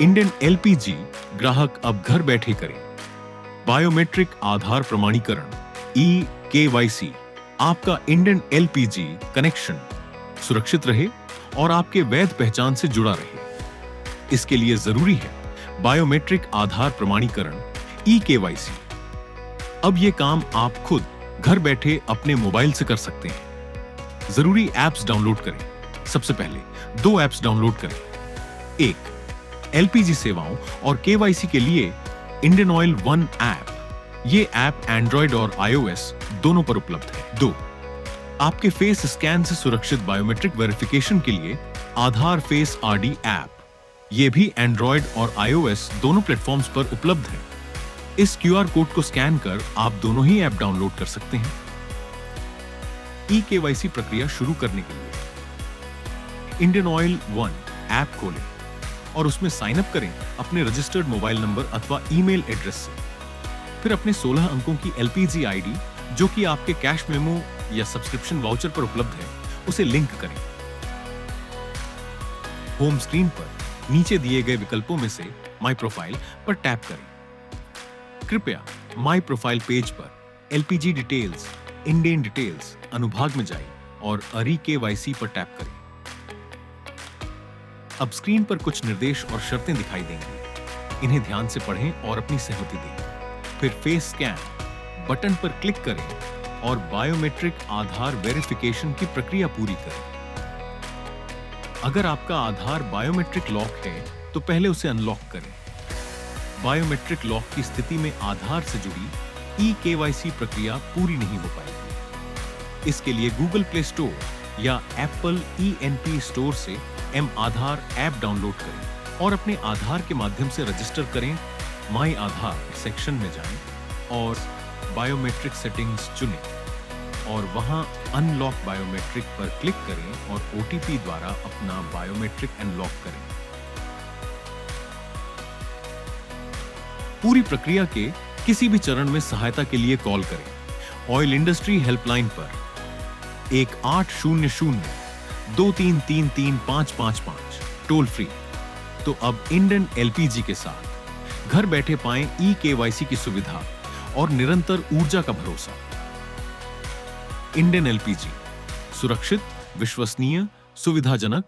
Indian LPG ग्राहक अब घर बैठे करें बायोमेट्रिक आधार प्रमाणीकरण ई केवाईसी। आपका इंडियन एलपीजी कनेक्शन सुरक्षित रहे और आपके वैध पहचान से जुड़ा रहे। इसके लिए जरूरी है बायोमेट्रिक आधार प्रमाणीकरण ई केवाईसी। अब ये काम आप खुद घर बैठे अपने मोबाइल से कर सकते हैं। जरूरी ऐप्स डाउनलोड करें। सबसे पहले 2 ऐप्स डाउनलोड करें। एक, एलपीजी सेवाओं और केवाईसी के लिए इंडियन ऑयल वन ऐप। ये ऐप एंड्रॉइड और आईओएस दोनों पर उपलब्ध है। 2, आपके फेस स्कैन से सुरक्षित बायोमेट्रिक वेरिफिकेशन के लिए आधार फेस आरडी ऐप। ये भी एंड्रॉइड और आईओएस दोनों प्लेटफॉर्म्स पर उपलब्ध है। इस क्यूआर कोड को स्कैन कर आप दोनों ही ऐप डाउनलोड कर सकते हैं। ई केवाईसी प्रक्रिया शुरू करने के लिए इंडियन ऑयल वन ऐप खोलें और उसमें साइन अप करें अपने रजिस्टर्ड मोबाइल नंबर अथवा ईमेल एड्रेस से। फिर अपने 16 अंकों की एलपीजी आईडी जो कि आपके कैश मेमो या सब्सक्रिप्शन वाउचर पर उपलब्ध है, उसे लिंक करें। होम स्क्रीन पर नीचे दिए गए विकल्पों में से माई प्रोफाइल पर टैप करें। कृपया माई प्रोफाइल पेज पर एलपीजी डिटेल्स, इंडियन डिटेल्स अनुभाग में जाएं और अरी केवाईसी पर टैप करें। अब स्क्रीन पर कुछ निर्देश और शर्तें दिखाई देंगी। इन्हें ध्यान से पढ़ें और अपनी सहमति दें। फिर फेस स्कैन बटन पर क्लिक करें और बायोमेट्रिक आधार वेरिफिकेशन की प्रक्रिया पूरी करें। अगर आपका आधार बायोमेट्रिक लॉक है तो पहले उसे अनलॉक करें। बायोमेट्रिक लॉक की स्थिति में आधार से जुड़ी ई केवाईसी प्रक्रिया पूरी नहीं हो पाएगी। इसके लिए गूगल प्ले स्टोर या एप्पल ईएनपी स्टोर से एम आधार ऐप डाउनलोड करें और अपने आधार के माध्यम से रजिस्टर करें। माई आधार सेक्शन में जाएं और बायोमेट्रिक सेटिंग्स चुनें और वहां अनलॉक बायोमेट्रिक पर क्लिक करें और ओटीपी द्वारा अपना बायोमेट्रिक अनलॉक करें। पूरी प्रक्रिया के किसी भी चरण में सहायता के लिए कॉल करें ऑयल इंडस्ट्री हेल्पलाइन पर 1800-2333-555 टोल फ्री। तो अब इंडियन एलपीजी के साथ घर बैठे पाएं ई केवाईसी की सुविधा और निरंतर ऊर्जा का भरोसा। इंडियन एलपीजी, सुरक्षित, विश्वसनीय, सुविधाजनक,